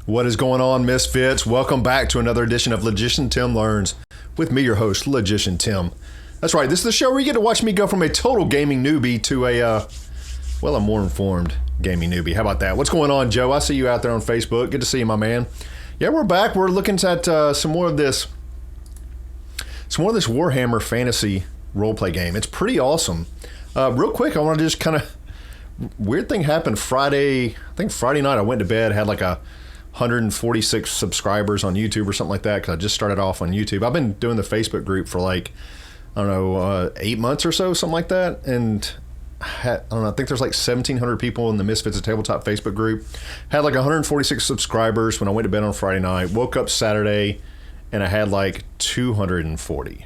What is going on, Misfits? Welcome back to another edition of Logician Tim Learns with me, your host, Logician Tim. That's right, this is the show where you get to watch me go from a total gaming newbie to a more informed gaming newbie. How about that? What's going on, Joe? I see you out there on Facebook. Good to see you, my man. Yeah, we're back. We're looking at some more of this Warhammer fantasy roleplay game. It's pretty awesome. Real quick, I want to just weird thing happened Friday. I think Friday night I went to bed, had like 146 subscribers on YouTube or something like that, because I just started off on YouTube. I've been doing the Facebook group for 8 months or so, something like that. And I think there's 1,700 people in the Misfits of Tabletop Facebook group. Had 146 subscribers when I went to bed on Friday night. Woke up Saturday and I had 240.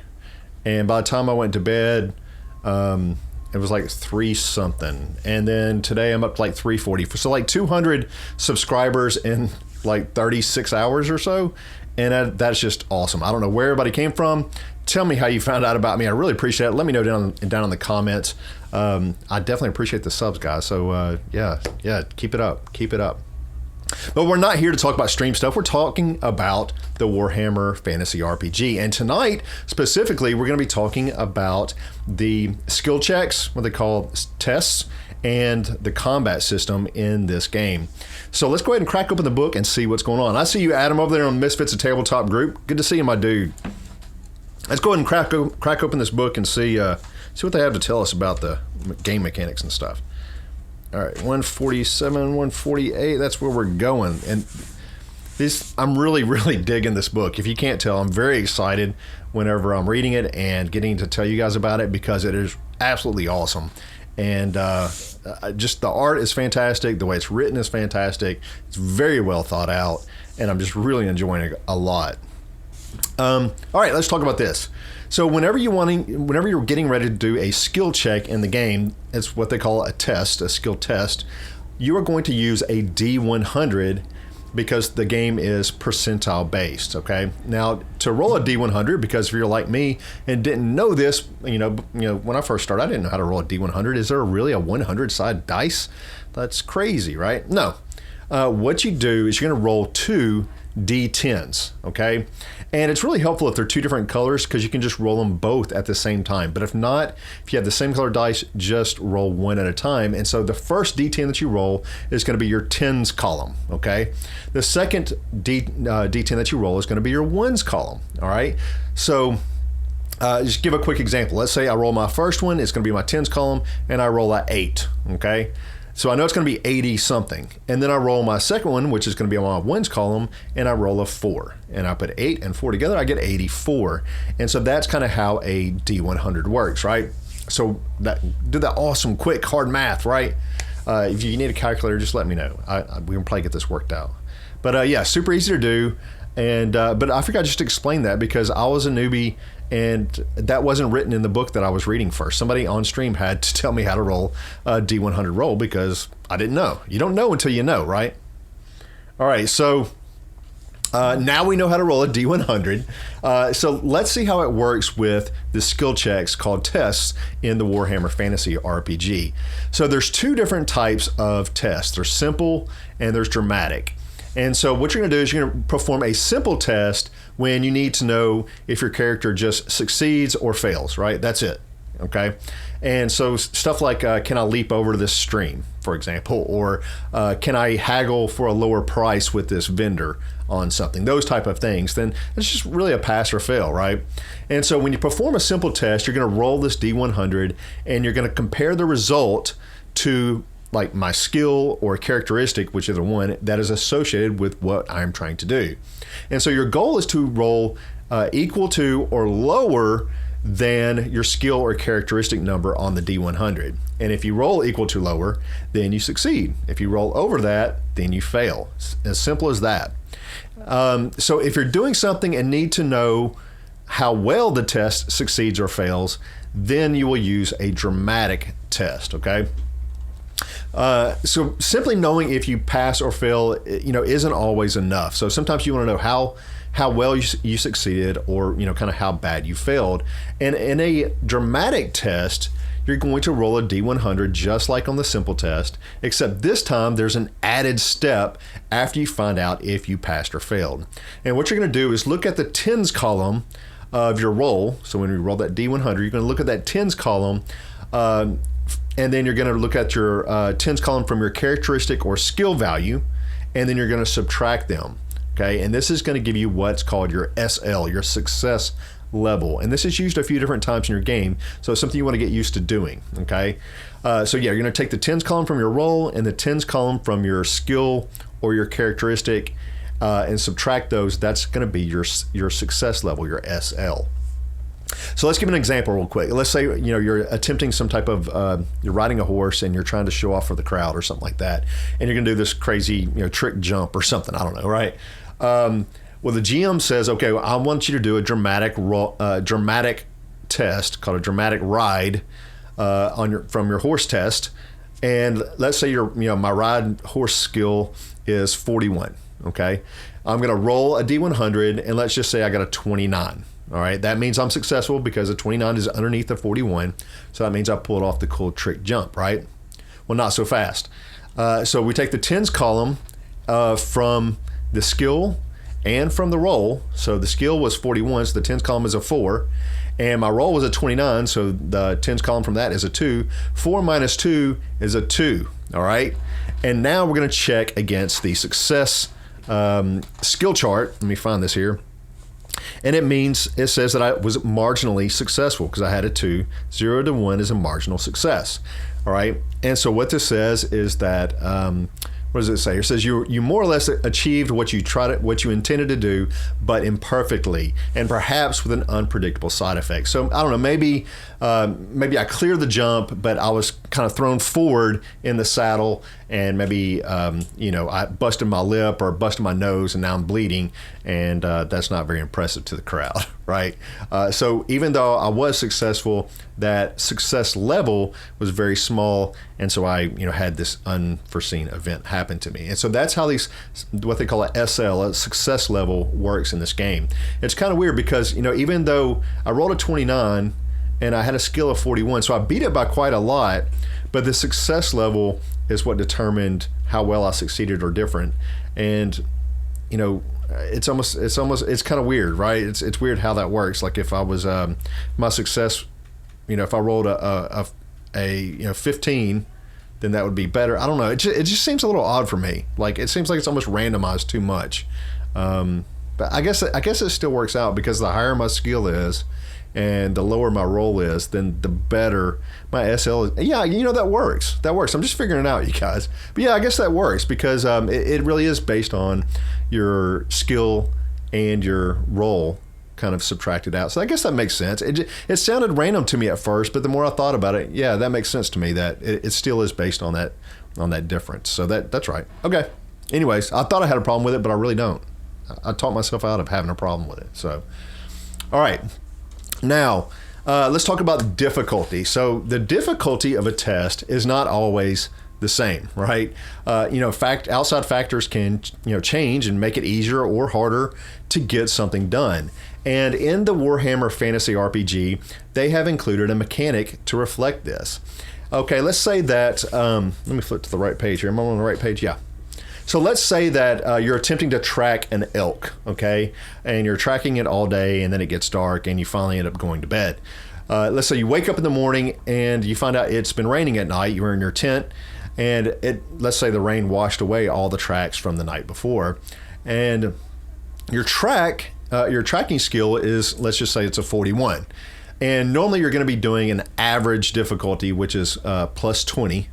And by the time I went to bed, it was 3 something. And then today I'm up to 340. So 200 subscribers in 36 hours or so. And that's just awesome. I don't know where everybody came from. Tell me how you found out about me. I really appreciate it. Let me know down in the comments. I definitely appreciate the subs, guys. So yeah, keep it up. Keep it up. But we're not here to talk about stream stuff. We're talking about the Warhammer Fantasy RPG. And tonight, specifically, we're going to be talking about the skill checks, what they call tests, and the combat system in this game. So let's go ahead and crack open the book and see what's going on. I see you, Adam, over there on Misfits of Tabletop group. Good to see you, my dude. Let's go ahead and crack open this book and see what they have to tell us about the game mechanics and stuff. All right, 147, 148, that's where we're going. And I'm really, really digging this book. If you can't tell, I'm very excited whenever I'm reading it and getting to tell you guys about it, because it is absolutely awesome. And just the art is fantastic. The way it's written is fantastic. It's very well thought out, and I'm just really enjoying it a lot. All right, let's talk about this. So whenever you're getting ready to do a skill check in the game, it's what they call a test, a skill test. You are going to use a D100 because the game is percentile based. Okay. Now to roll a D100, because if you're like me and didn't know this, when I first started, I didn't know how to roll a D100. Is there really a 100 side dice? That's crazy, right? No. What you do is you're going to roll 2 D10s, okay? And it's really helpful if they're 2 different colors, because you can just roll them both at the same time. But if not, if you have the same color dice, just roll 1 at a time. And so the first D10 that you roll is going to be your 10s column, okay? The second D10 that you roll is going to be your 1s column, all right? So just give a quick example. Let's say I roll my first one, it's going to be my 10s column, and I roll a 8, okay? So I know it's going to be 80 something. And then I roll my second one, which is going to be on my 1s column, and I roll a 4. And I put 8 and 4 together, I get 84. And so that's kind of how a D100 works, right? So do that awesome, quick, hard math, right? If you need a calculator, just let me know. We can probably get this worked out. But yeah, super easy to do. And but I forgot just to explain that, because I was a newbie and that wasn't written in the book that I was reading first. Somebody on stream had to tell me how to roll a D100 roll, because I didn't know. You don't know until you know, right? All right, so now we know how to roll a D100. So let's see how it works with the skill checks called tests in the Warhammer Fantasy RPG. So there's 2 different types of tests. There's simple and there's dramatic. And so what you're going to do is you're going to perform a simple test when you need to know if your character just succeeds or fails, right? That's it, okay? And so stuff like, can I leap over to this stream, for example, or can I haggle for a lower price with this vendor on something, those type of things, then it's just really a pass or fail, right? And so when you perform a simple test, you're going to roll this D100 and you're going to compare the result to my skill or characteristic, whichever one that is associated with what I'm trying to do. And so your goal is to roll equal to or lower than your skill or characteristic number on the D100. And if you roll equal to lower, then you succeed. If you roll over that, then you fail. As simple as that. So if you're doing something and need to know how well the test succeeds or fails, then you will use a dramatic test, okay? So simply knowing if you pass or fail, isn't always enough. So sometimes you want to know how well you succeeded, or kind of how bad you failed. And in a dramatic test, you're going to roll a D100 just like on the simple test, except this time there's an added step after you find out if you passed or failed. And what you're going to do is look at the tens column of your roll. So when we roll that D100, you're going to look at that tens column, and then you're going to look at your tens column from your characteristic or skill value, and then you're going to subtract them. Okay, and this is going to give you what's called your SL, your success level. And this is used a few different times in your game, so it's something you want to get used to doing. Okay, so yeah, you're going to take the tens column from your roll and the tens column from your skill or your characteristic, and subtract those. That's going to be your success level, your SL. So let's give an example real quick. Let's say you're attempting some type of you're riding a horse and you're trying to show off for the crowd or something like that, and you're going to do this crazy trick jump or something. I don't know, right? Well, the GM says, okay, well, I want you to do a dramatic test called a dramatic ride from your horse test, and let's say my ride horse skill is 41. Okay, I'm going to roll a D100, and let's just say I got a 29. All right, that means I'm successful because the 29 is underneath the 41, so that means I pulled off the cool trick jump, right? Well, not so fast. So we take the tens column from the skill and from the roll. So the skill was 41, so the tens column is a 4, and my roll was a 29, so the tens column from that is a 2. 4 minus 2 is a 2, all right? And now we're going to check against the success skill chart. Let me find this here. And it says that I was marginally successful because I had a 2. 0 to 1 is a marginal success. All right. And so what this says is that, what does it say? It says you more or less achieved what you intended to do, but imperfectly and perhaps with an unpredictable side effect. So I don't know, maybe I cleared the jump, but I was kind of thrown forward in the saddle, and maybe I busted my lip or busted my nose, and now I'm bleeding, and that's not very impressive to the crowd, right? So even though I was successful, that success level was very small, and so I had this unforeseen event happen to me. And so that's how what they call a SL, a success level, works in this game. It's kind of weird because even though I rolled a 29 and I had a skill of 41, so I beat it by quite a lot, but the success level is what determined how well I succeeded or different. And it's kind of weird, right? It's weird how that works. Like if I was my success, if I rolled a 15, then that would be better. I don't know. It just seems a little odd for me. Like it seems like it's almost randomized too much. But I guess it still works out because the higher my skill is and the lower my roll is, then the better my SL is. Yeah, that works. That works. I'm just figuring it out, you guys. But yeah, I guess that works because it really is based on your skill and your roll kind of subtracted out. So I guess that makes sense. It sounded random to me at first, but the more I thought about it, yeah, that makes sense to me that it still is based on that difference. So that's right. Okay. Anyways, I thought I had a problem with it, but I really don't. I talked myself out of having a problem with it. So, all right. Now, let's talk about difficulty. So the difficulty of a test is not always the same, right? Outside factors can change and make it easier or harder to get something done. And in the Warhammer Fantasy RPG, they have included a mechanic to reflect this. Okay, let's say that, let me flip to the right page here. Am I on the right page? Yeah. So let's say that you're attempting to track an elk, okay? And you're tracking it all day, and then it gets dark, and you finally end up going to bed. Let's say you wake up in the morning, and you find out it's been raining at night. You're in your tent, and let's say the rain washed away all the tracks from the night before. And your tracking skill is, let's just say it's a 41. And normally you're going to be doing an average difficulty, which is plus 20.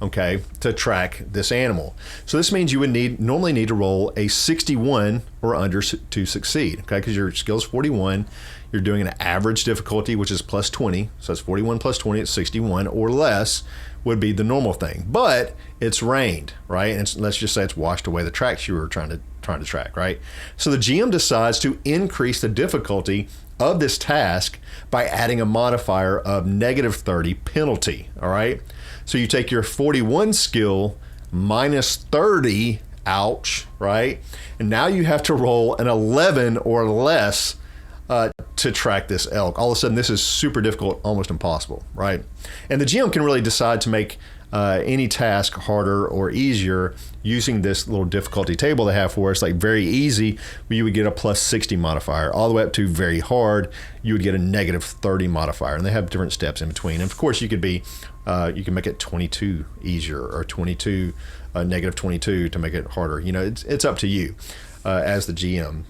Okay, to track this animal. So this means you would normally need to roll a 61 or under to succeed, okay, because your skill is 41. You're doing an average difficulty, which is plus 20. So it's 41 plus 20, it's 61 or less would be the normal thing. But it's rained, right? And let's just say it's washed away the tracks you were trying to track, right? So the GM decides to increase the difficulty of this task by adding a modifier of -30 penalty, all right? So you take your 41 skill minus 30, ouch, right? And now you have to roll an 11 or less to track this elk. All of a sudden, this is super difficult, almost impossible, right? And the GM can really decide to make any task harder or easier using this little difficulty table they have for us. Like very easy, you would get a plus 60 modifier. All the way up to very hard, you would get a negative 30 modifier. And they have different steps in between. And of course, you can make it 22 easier or 22 negative 22 to make it harder. You know, it's up to you as the GM.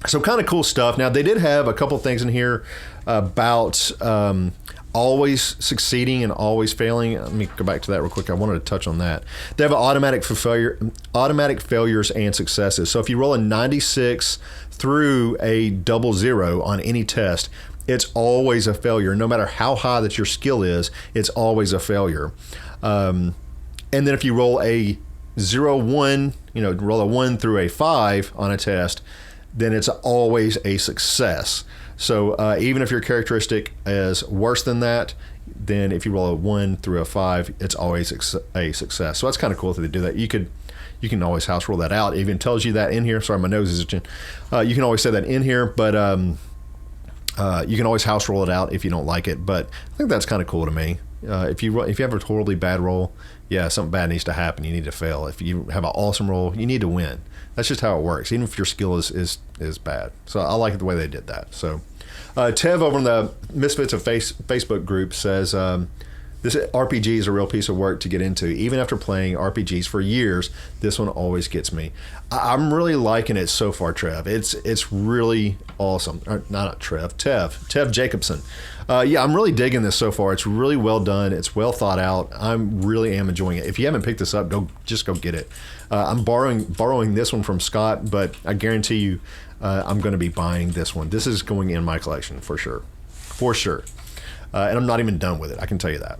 So kind of cool stuff. Now, they did have a couple things in here about always succeeding and always failing. Let me go back to that real quick. I wanted to touch on that. They have automatic failures and successes. So if you roll a 96 through a 00 on any test, it's always a failure. No matter how high that your skill is, it's always a failure. And then if you roll a 0-1, roll a 1 through a 5 on a test, then it's always a success. So even if your characteristic is worse than that, then if you roll a 1 through a 5, it's always a success. So that's kind of cool that they do that. You can always house roll that out. It even tells you that in here. Sorry, my nose is itching. You can always say that in here, but you can always house roll it out if you don't like it. But I think that's kind of cool to me. If you have a totally bad roll, yeah, something bad needs to happen. You need to fail. If you have an awesome roll, you need to win. That's just how it works, even if your skill is bad. So I like the way they did that. So Tev over in the Misfits of Facebook group says, this RPG is a real piece of work to get into. Even after playing RPGs for years, this one always gets me. I'm really liking it so far, Trev. It's really awesome. Not Trev, Tev Jacobson. Yeah, I'm really digging this so far. It's really well done. It's well thought out. I really am enjoying it. If you haven't picked this up, go get it. I'm borrowing this one from Scott, but I guarantee you I'm going to be buying this one. This is going in my collection for sure. And I'm not even done with it. I can tell you that.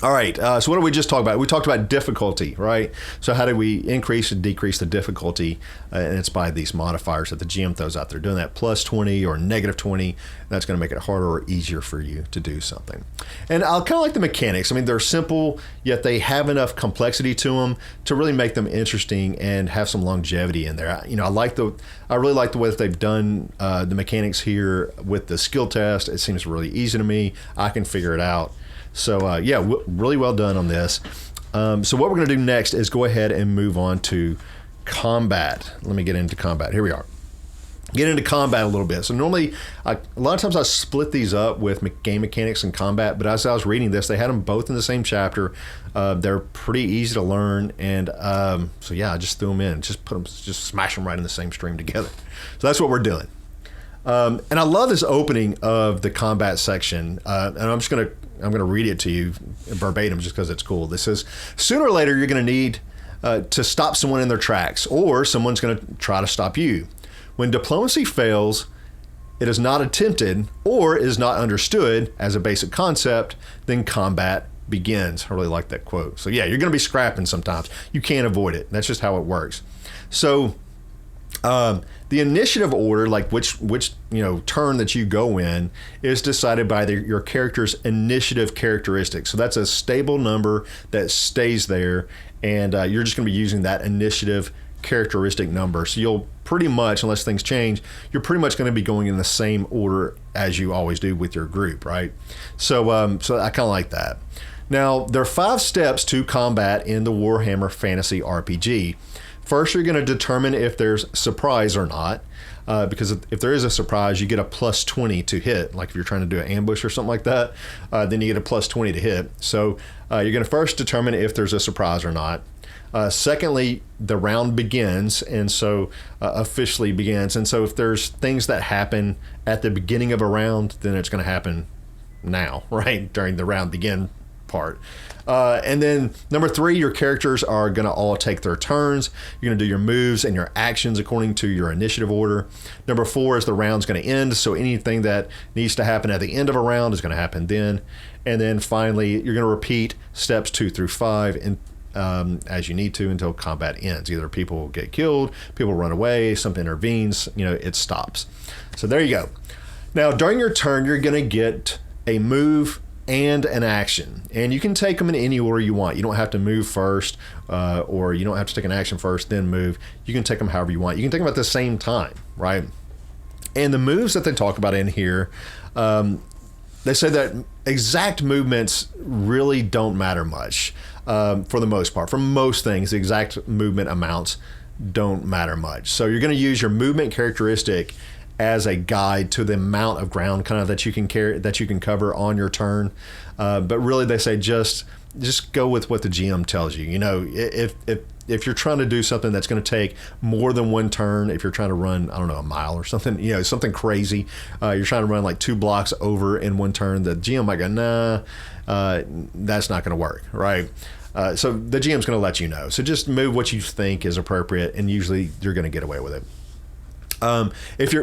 All right, so what did we just talk about? We talked about difficulty, right? So how do we increase and decrease the difficulty? And it's by these modifiers that the GM throws out there. Doing that plus 20 or negative 20, that's going to make it harder or easier for you to do something. And I kind of like the mechanics. I mean, they're simple, yet they have enough complexity to them to really make them interesting and have some longevity in there. I really like the way that they've done the mechanics here with the skill test. It seems really easy to me. I can figure it out. So yeah, really well done on this. So what we're going to do next is go ahead and move on to combat. Let me get into combat. Here we are. Get into combat a little bit. So normally, a lot of times I split these up with game mechanics and combat, but as I was reading this, they had them both in the same chapter. They're pretty easy to learn, and so yeah, I just threw them in. Just smash them right in the same stream together. So that's what we're doing. And I love this opening of the combat section, and I'm going to read it to you verbatim just because it's cool. This says, sooner or later you're going to need to stop someone in their tracks, or someone's going to try to stop you. When diplomacy fails, it is not attempted or is not understood as a basic concept, then combat begins. I really like that quote. So yeah, you're going to be scrapping sometimes. You can't avoid it. That's just how it works. So the initiative order, like which turn that you go in, is decided by your character's initiative characteristics. So that's a stable number that stays there, and you're just going to be using that initiative characteristic number. So you'll pretty much, unless things change, you're pretty much going to be going in the same order as you always do with your group, right? So I kind of like that. Now, there are 5 steps to combat in the Warhammer Fantasy RPG. First, you're going to determine if there's surprise or not, because if there is a surprise, you get a plus 20 to hit. Like if you're trying to do an ambush or something like that, then you get a plus 20 to hit. So you're going to first determine if there's a surprise or not. Secondly, the round begins, and so officially begins. And so if there's things that happen at the beginning of a round, then it's going to happen now, right, during the round begin part. And then number 3, your characters are going to all take their turns. You're going to do your moves and your actions according to your initiative order. Number 4 is the round's going to end, so anything that needs to happen at the end of a round is going to happen then. And then finally, you're going to repeat steps 2 through 5 and as you need to until combat ends. Either people get killed, people run away, something intervenes, it stops. So there you go. Now, during your turn, you're going to get a move and an action, and you can take them in any order you want. You don't have to move first, or you don't have to take an action first then move. You can take them however you want. You can take them at the same time, right? And the moves that they talk about in here, they say that exact movements really don't matter much for the most part. For most things, the exact movement amounts don't matter much. So you're going to use your movement characteristic as a guide to the amount of ground kind of that you can carry, that you can cover on your turn. But really, they say just go with what the GM tells you. You know, if you're trying to do something that's going to take more than one turn, if you're trying to run, I don't know, a mile or something, you know, something crazy, you're trying to run like 2 blocks over in one turn, the GM might go, nah, that's not going to work, right? So the GM's going to let you know. So just move what you think is appropriate, and usually you're going to get away with it.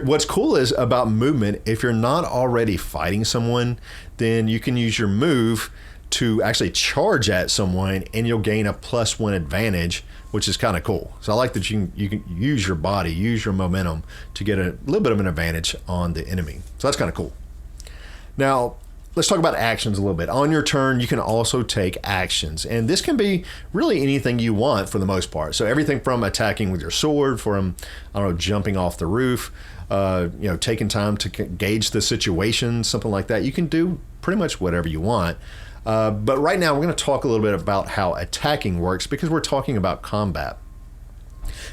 What's cool is about movement, if you're not already fighting someone, then you can use your move to actually charge at someone, and you'll gain a +1 advantage, which is kind of cool. So I like that you can use your body, use your momentum to get a little bit of an advantage on the enemy. So that's kind of cool. Now, let's talk about actions a little bit. On your turn, you can also take actions, and this can be really anything you want for the most part. So everything from attacking with your sword, from, I don't know, jumping off the roof, taking time to gauge the situation, something like that. You can do pretty much whatever you want. But right now, we're going to talk a little bit about how attacking works, because we're talking about combat.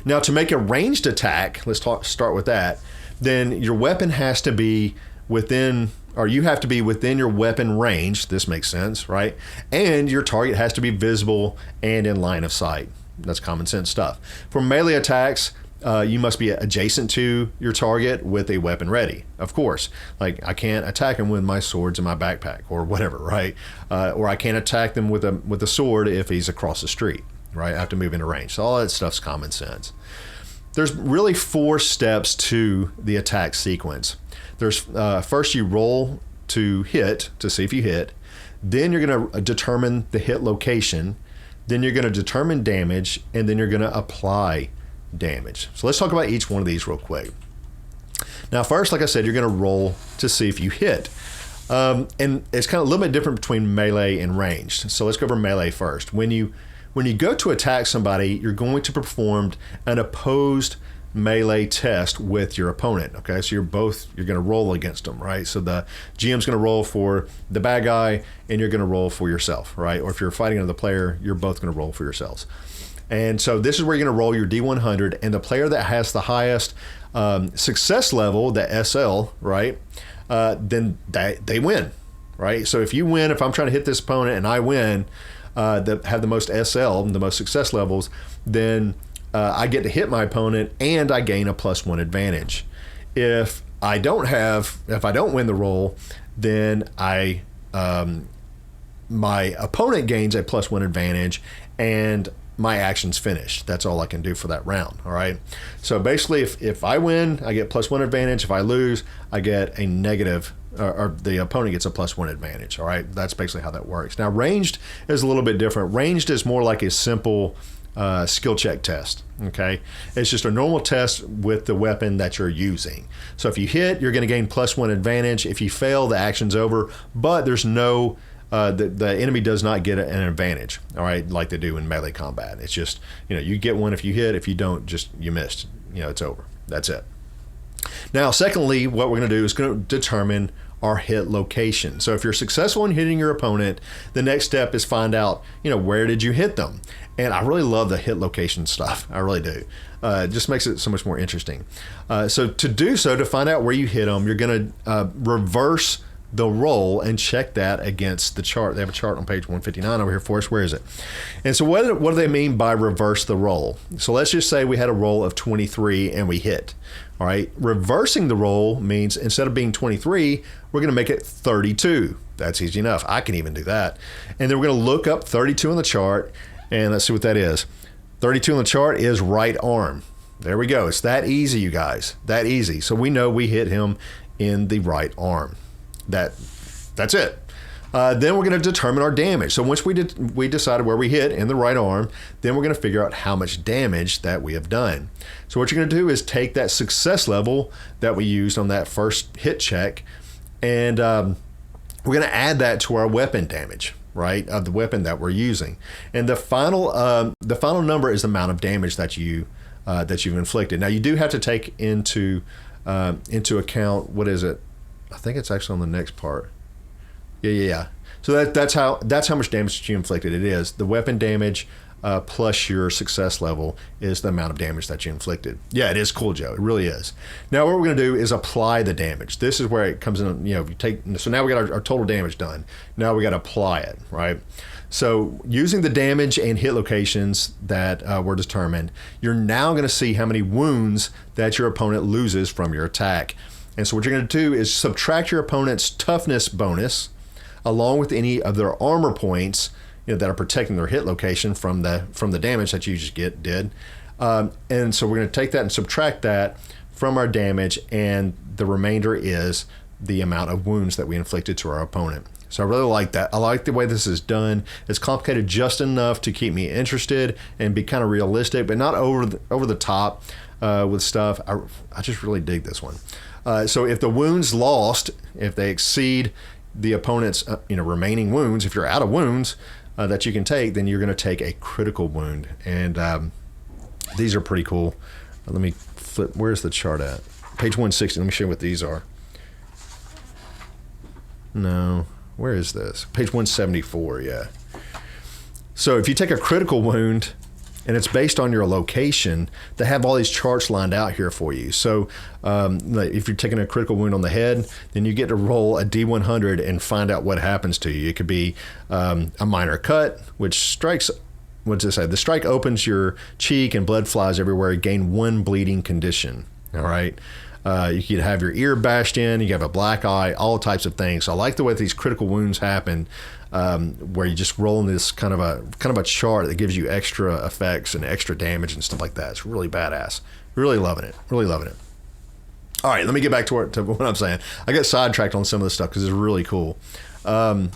Now, to make a ranged attack, start with that, then your weapon has to be within, or you have to be within your weapon range. This makes sense, right? And your target has to be visible and in line of sight. That's common sense stuff. For melee attacks, you must be adjacent to your target with a weapon ready, of course. Like, I can't attack him with my swords in my backpack or whatever, right? Or I can't attack them with a sword if he's across the street, right? I have to move into range. So all that stuff's common sense. There's really 4 steps to the attack sequence. There's first you roll to hit to see if you hit. Then you're going to determine the hit location. Then you're going to determine damage, and then you're going to apply damage. So let's talk about each one of these real quick. Now, first, like I said, you're going to roll to see if you hit. And it's kind of a little bit different between melee and ranged. So let's go over melee first. When you go to attack somebody, you're going to perform an opposed melee test with your opponent. Okay, so you're going to roll against them, right? So the GM's going to roll for the bad guy, and you're going to roll for yourself, right? Or if you're fighting another player, you're both going to roll for yourselves. And so this is where you're going to roll your D100, and the player that has the highest success level, the SL, right, then they win, right? So if you win, if I'm trying to hit this opponent and I win, that have the most SL, the most success levels, then I get to hit my opponent and I gain a +1 advantage. If I don't win the roll, then my opponent gains a +1 advantage, and my action's finished. That's all I can do for that round. All right. So basically, if I win, I get +1 advantage. If I lose, I get a negative, or the opponent gets a +1 advantage. All right. That's basically how that works. Now, ranged is a little bit different. Ranged is more like a simple skill check test. Okay. It's just a normal test with the weapon that you're using. So if you hit, you're going to gain +1 advantage. If you fail, the action's over, but there's no the enemy does not get an advantage, all right, like they do in melee combat. It's just, you get one if you hit. If you don't, you missed. It's over. That's it. Now, secondly, what we're going to do is going to determine our hit location. So if you're successful in hitting your opponent, the next step is find out, where did you hit them? And I really love the hit location stuff. I really do. It just makes it so much more interesting. So to find out where you hit them, you're going to reverse the roll and check that against the chart. They have a chart on page 159 over here for us. Where is it? And so what do they mean by reverse the roll? So let's just say we had a roll of 23 and we hit. All right. Reversing the roll means instead of being 23, we're going to make it 32. That's easy enough. I can even do that. And then we're going to look up 32 on the chart, and let's see what that is. 32 on the chart is right arm. There we go. It's that easy, you guys. That easy. So we know we hit him in the right arm. That's it. Then we're going to determine our damage. So once we decided where we hit in the right arm, then we're going to figure out how much damage that we have done. So what you're going to do is take that success level that we used on that first hit check, and we're going to add that to our weapon damage, right, of the weapon that we're using. And the final number is the amount of damage that you've inflicted. Now, you do have to take into into account. What is it? I think it's actually on the next part. Yeah. So that's how much damage that you inflicted. It is the weapon damage plus your success level is the amount of damage that you inflicted. Yeah, it is cool, Joe. It really is. Now what we're going to do is apply the damage. This is where it comes in. You take. So now we got our total damage done. Now we got to apply it, right? So using the damage and hit locations that were determined, you're now going to see how many wounds that your opponent loses from your attack. And so what you're going to do is subtract your opponent's toughness bonus along with any of their armor points, that are protecting their hit location from the damage that you just did. And so we're going to take that and subtract that from our damage, and the remainder is the amount of wounds that we inflicted to our opponent. So I really like that. I like the way this is done. It's complicated just enough to keep me interested and be kind of realistic, but not over the top with stuff. I just really dig this one. So if the wounds lost, if they exceed the opponent's remaining wounds, if you're out of wounds that you can take, then you're going to take a critical wound. And these are pretty cool. Let me flip. Where's the chart at? Page 160. Let me show you what these are. No. Where is this? Page 174, yeah. So if you take a critical wound, and it's based on your location, they have all these charts lined out here for you. So if you're taking a critical wound on the head, then you get to roll a D100 and find out what happens to you. It could be a minor cut, which strikes, what's it say? The strike opens your cheek and blood flies everywhere. You gain 1 bleeding condition, all right? You could have your ear bashed in, you have a black eye, all types of things. So I like the way these critical wounds happen, where you just roll in this kind of a chart that gives you extra effects and extra damage and stuff like that. It's really badass. Really loving it. All right, let me get back to what I'm saying. I got sidetracked on some of this stuff because it's really cool. Where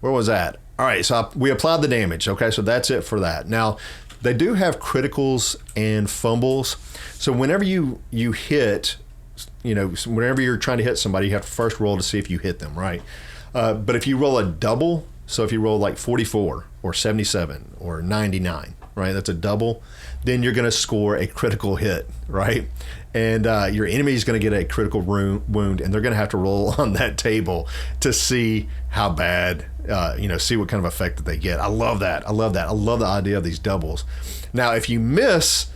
was that? All right, so we applied the damage. Okay, so that's it for that. Now, they do have criticals and fumbles. So whenever you hit, whenever you're trying to hit somebody, you have to first roll to see if you hit them, right? But if you roll a double, so if you roll like 44 or 77 or 99, right? That's a double. Then you're going to score a critical hit, right? And your enemy is going to get a critical wound, and they're going to have to roll on that table to see how bad, see what kind of effect that they get. I love that. I love the idea of these doubles. Now, if you miss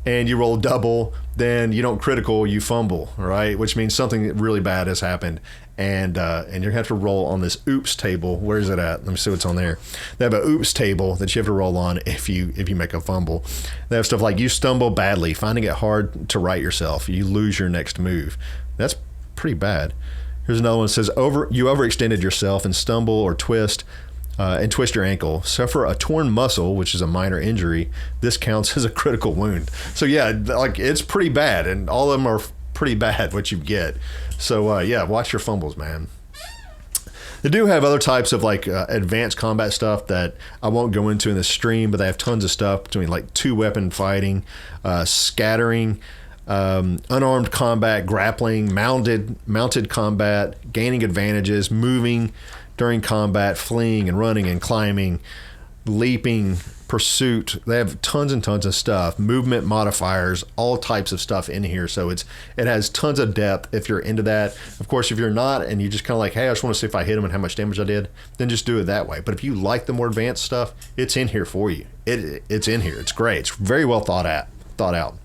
and you roll double, then you don't critical, you fumble, right? Which means something really bad has happened, and you're gonna have to roll on this oops table. Where is it at? Let me see what's on there. They have an oops table that you have to roll on if you make a fumble. They have stuff like you stumble badly, finding it hard to right yourself. You lose your next move. That's pretty bad. Here's another one that says you overextended yourself and stumble or twist. And twist your ankle, suffer a torn muscle, which is a minor injury. This counts as a critical wound. So yeah, like it's pretty bad, and all of them are pretty bad what you get. So yeah, watch your fumbles, man. They do have other types of like advanced combat stuff that I won't go into in this stream, but they have tons of stuff between like 2-weapon fighting, scattering, unarmed combat, grappling, mounted combat, gaining advantages, moving during combat, fleeing and running and climbing, leaping, pursuit. They have tons and tons of stuff, movement modifiers, all types of stuff in here. So it has tons of depth if you're into that. Of course, if you're not and you just kind of like, hey, I just want to see if I hit them and how much damage I did, then just do it that way. But if you like the more advanced stuff, it's in here for you. It's in here. It's great. It's very well thought out.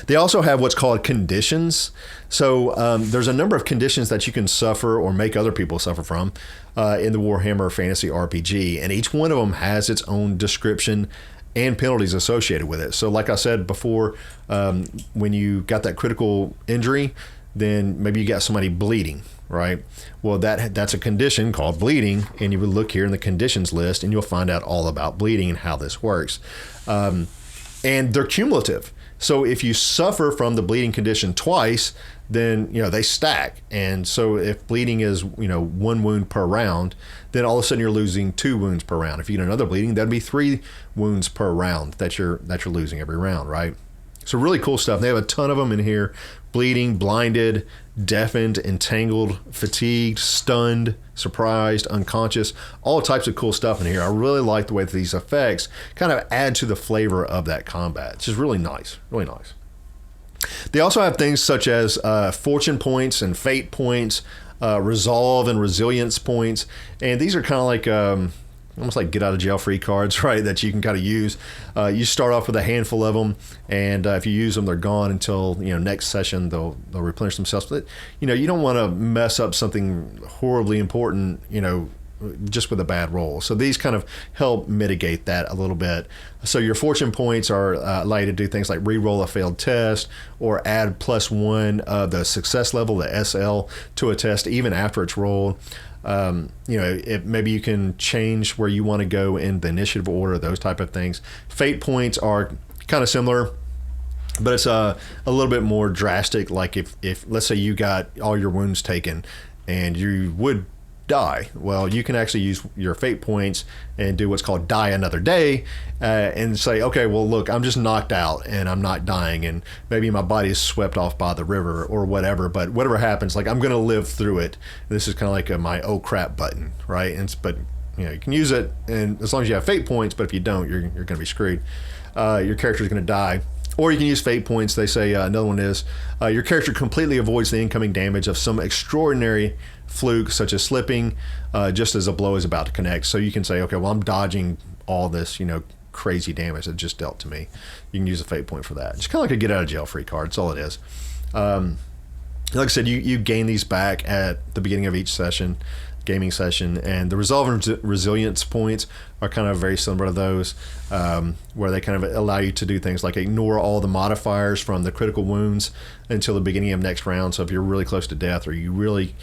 They also have what's called conditions. So there's a number of conditions that you can suffer or make other people suffer from in the Warhammer Fantasy RPG. And each one of them has its own description and penalties associated with it. So like I said before, when you got that critical injury, then maybe you got somebody bleeding, right? Well, that's a condition called bleeding. And you would look here in the conditions list and you'll find out all about bleeding and how this works. And they're cumulative. So if you suffer from the bleeding condition twice, then they stack. And so if bleeding is 1 wound per round, then all of a sudden you're losing 2 wounds per round. If you get another bleeding, that'd be 3 wounds per round that you're losing every round, right? So really cool stuff. They have a ton of them in here: bleeding, blinded, deafened, entangled, fatigued, stunned, surprised, unconscious, all types of cool stuff in here. I really like the way that these effects kind of add to the flavor of that combat. It's just really nice, really nice. They also have things such as fortune points and fate points, resolve and resilience points, and these are kind of like almost like get out of jail free cards, right? That you can kind of use. You start off with a handful of them, and if you use them, they're gone until next session. They'll replenish themselves. But you don't want to mess up something horribly important, just with a bad roll. So these kind of help mitigate that a little bit. So your fortune points are allow you to do things like re-roll a failed test or add +1 of the success level, the SL, to a test even after it's rolled. Maybe you can change where you want to go in the initiative order, those type of things. Fate points are kind of similar, but it's a little bit more drastic. Like if let's say you got all your wounds taken and you would die, well, you can actually use your fate points and do what's called die another day, and say, okay, well, look, I'm just knocked out and I'm not dying, and maybe my body is swept off by the river or whatever, but whatever happens, like, I'm going to live through it. This is kind of like my oh crap button, right? But you can use it, and as long as you have fate points, but if you don't, you're going to be screwed. Your character is going to die. Or you can use fate points. They say another one is your character completely avoids the incoming damage of some extraordinary fluke, such as slipping, just as a blow is about to connect. So you can say, okay, well, I'm dodging all this, crazy damage that just dealt to me. You can use a fate point for that. It's kind of like a get out of jail free card. That's all it is. Like I said, you gain these back at the beginning of each session, gaming session, and the resolve and resilience points are kind of very similar to those, where they kind of allow you to do things like ignore all the modifiers from the critical wounds until the beginning of next round. So if you're really close to death, or you really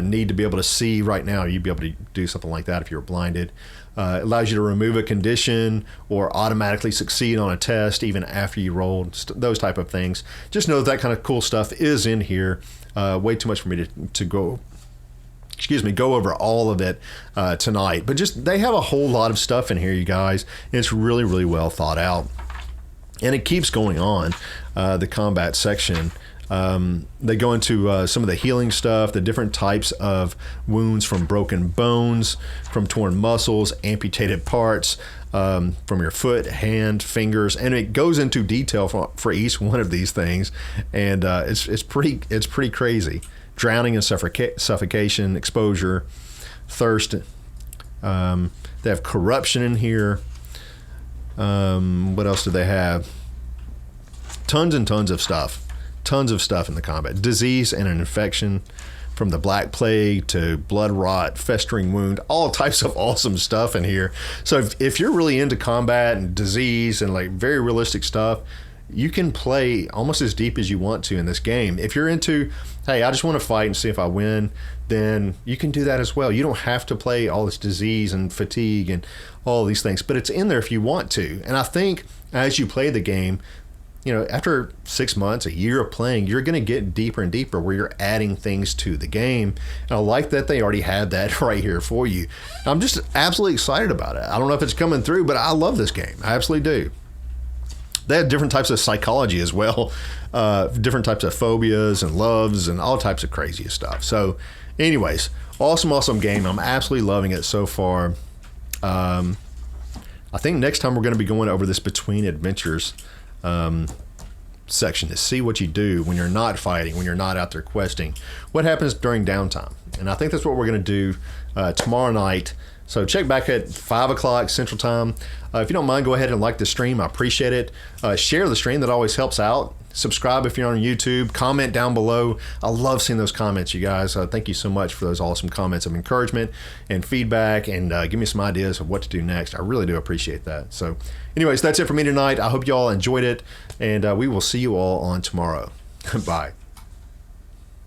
need to be able to see right now, you'd be able to do something like that if you're blinded. It allows you to remove a condition or automatically succeed on a test even after you rolled, those type of things. Just know that kind of cool stuff is in here. Way too much for me to go over all of it tonight, but just they have a whole lot of stuff in here, you guys, and it's really, really well thought out, and it keeps going on. The combat section, they go into some of the healing stuff, the different types of wounds, from broken bones, from torn muscles, amputated parts, from your foot, hand, fingers, and it goes into detail for each one of these things, and it's pretty crazy. Drowning and suffocation, exposure, thirst. They have corruption in here. What else do they have? Tons and tons of stuff. Tons of stuff in the combat. Disease and an infection, from the Black Plague to blood rot, festering wound, all types of awesome stuff in here. So if you're really into combat and disease and like very realistic stuff, you can play almost as deep as you want to in this game. If you're into, hey, I just want to fight and see if I win, then you can do that as well. You don't have to play all this disease and fatigue and all these things, but it's in there if you want to. And I think as you play the game, after 6 months, a year of playing, you're going to get deeper and deeper where you're adding things to the game. And I like that they already have that right here for you. I'm just absolutely excited about it. I don't know if it's coming through, but I love this game. I absolutely do. They have different types of psychology as well, different types of phobias and loves and all types of crazy stuff. So anyways, awesome game. I'm absolutely loving it so far. I think next time we're going to be going over this Between Adventures section to see what you do when you're not fighting, when you're not out there questing, what happens during downtime. And I think that's what we're going to do tomorrow night. So check back at 5 o'clock Central Time. If you don't mind, go ahead and like the stream. I appreciate it. Share the stream. That always helps out. Subscribe if you're on YouTube. Comment down below. I love seeing those comments, you guys. Thank you so much for those awesome comments of encouragement and feedback, and give me some ideas of what to do next. I really do appreciate that. So anyways, that's it for me tonight. I hope you all enjoyed it, and we will see you all on tomorrow. Bye.